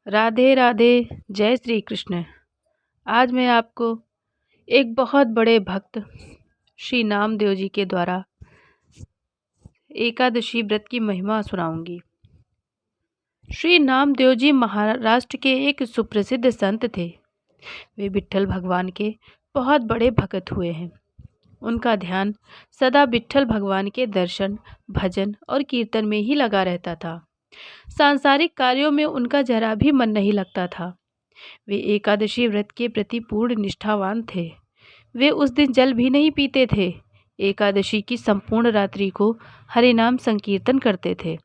राधे राधे। जय श्री कृष्ण। आज मैं आपको एक बहुत बड़े भक्त श्री नामदेव जी के द्वारा एकादशी व्रत की महिमा सुनाऊंगी। श्री नामदेव जी महाराष्ट्र के एक सुप्रसिद्ध संत थे। वे विट्ठल भगवान के बहुत बड़े भक्त हुए हैं। उनका ध्यान सदा विट्ठल भगवान के दर्शन, भजन और कीर्तन में ही लगा रहता था। सांसारिक कार्यों में उनका जरा भी मन नहीं लगता था। वे एकादशी व्रत के प्रति पूर्ण निष्ठावान थे। वे उस दिन जल भी नहीं पीते थे। एकादशी की संपूर्ण रात्रि को हरिनाम संकीर्तन करते थे।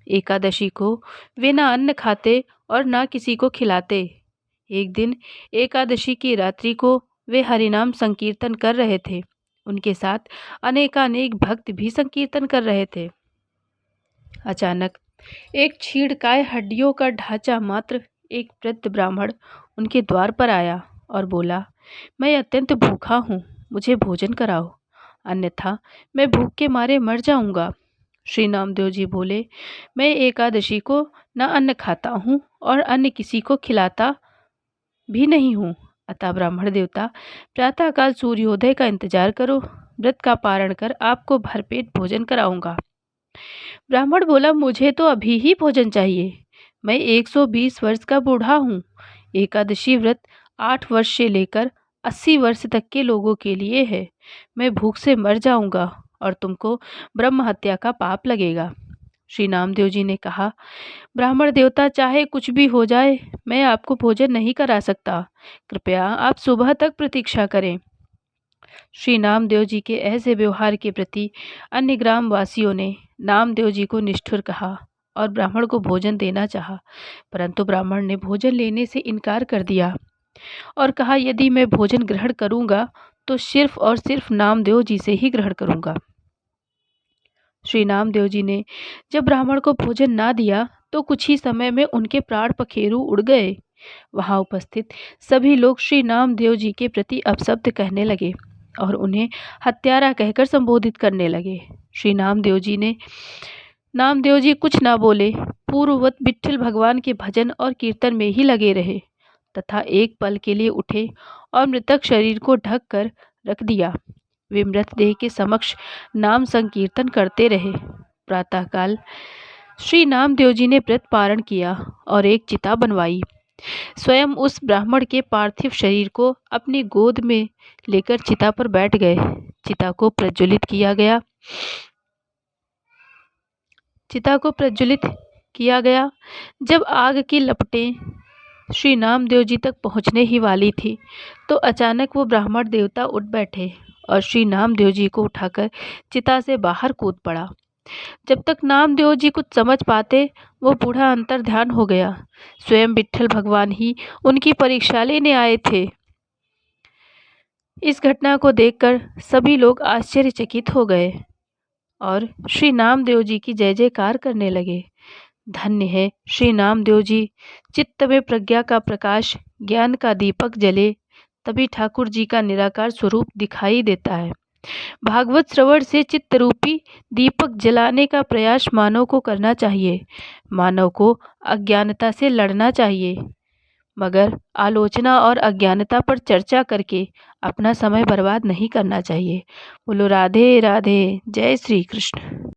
एकादशी को वे ना अन्न खाते और ना किसी को खिलाते। एक दिन एकादशी की रात्रि को वे हरिनाम संकीर्तन कर रहे थे। उनके साथ अनेकानेक भक्त भी संकीर्तन कर रहे थे। अचानक एक छीड़काय हड्डियों का ढांचा मात्र एक वृद्ध ब्राह्मण उनके द्वार पर आया और बोला, मैं अत्यंत भूखा हूँ, मुझे भोजन कराओ, अन्यथा मैं भूख के मारे मर जाऊंगा। श्री नामदेव जी बोले, मैं एकादशी को न अन्न खाता हूँ और अन्य किसी को खिलाता भी नहीं हूँ। अतः ब्राह्मण देवता, प्रातःकाल सूर्योदय का इंतजार करो, व्रत का पारण कर आपको भरपेट भोजन कराऊंगा। ब्राह्मण बोला, मुझे तो अभी ही भोजन चाहिए, मैं 120 वर्ष का बूढ़ा हूँ। एकादशी व्रत 8 वर्ष से लेकर 80 वर्ष तक के लोगों के लिए है। मैं भूख से मर जाऊंगा और तुमको ब्रह्म हत्या का पाप लगेगा। श्री नामदेव जी ने कहा, ब्राह्मण देवता, चाहे कुछ भी हो जाए, मैं आपको भोजन नहीं करा सकता। कृपया आप सुबह तक प्रतीक्षा करें। श्री नामदेव जी के ऐसे व्यवहार के प्रति अन्य ग्रामवासियों ने नामदेव जी को निष्ठुर कहा और ब्राह्मण को भोजन देना चाहा, परंतु ब्राह्मण ने भोजन लेने से इनकार कर दिया और कहा, यदि मैं भोजन ग्रहण करूंगा तो सिर्फ और सिर्फ नामदेव जी से ही ग्रहण करूंगा। श्री नामदेव जी ने जब ब्राह्मण को भोजन ना दिया तो कुछ ही समय में उनके प्राण पखेरु उड़ गए। वहां उपस्थित सभी लोग श्री नामदेव जी के प्रति अपशब्द कहने लगे और उन्हें हत्यारा कहकर संबोधित करने लगे। श्री नामदेव जी कुछ ना बोले, पूर्ववत विट्ठल भगवान के भजन और कीर्तन में ही लगे रहे तथा एक पल के लिए उठे और मृतक शरीर को ढक कर रख दिया। वे मृतदेह के समक्ष नाम संकीर्तन करते रहे। प्रातःकाल श्री नामदेव जी ने व्रत पारण किया और एक चिता बनवाई। स्वयं उस ब्राह्मण के पार्थिव शरीर को अपनी गोद में लेकर चिता पर बैठ गए। चिता को प्रज्वलित किया गया। जब आग की लपटें श्री नामदेव जी तक पहुंचने ही वाली थी तो अचानक वो ब्राह्मण देवता उठ बैठे और श्री नामदेव जी को उठाकर चिता से बाहर कूद पड़ा। जब तक नामदेव जी कुछ समझ पाते, वो बूढ़ा अंतर ध्यान हो गया। स्वयं विट्ठल भगवान ही उनकी परीक्षा लेने आए थे। इस घटना को देखकर सभी लोग आश्चर्यचकित हो गए और श्री नामदेव जी की जय जयकार करने लगे। धन्य है श्री नामदेव जी, चित्त में प्रज्ञा का प्रकाश, ज्ञान का दीपक जले तभी ठाकुर जी का निराकार स्वरूप दिखाई देता है। भागवत श्रवण से चित्त रूपी दीपक जलाने का प्रयास मानव को करना चाहिए। मानव को अज्ञानता से लड़ना चाहिए, मगर आलोचना और अज्ञानता पर चर्चा करके अपना समय बर्बाद नहीं करना चाहिए। बोलो राधे राधे। जय श्री कृष्ण।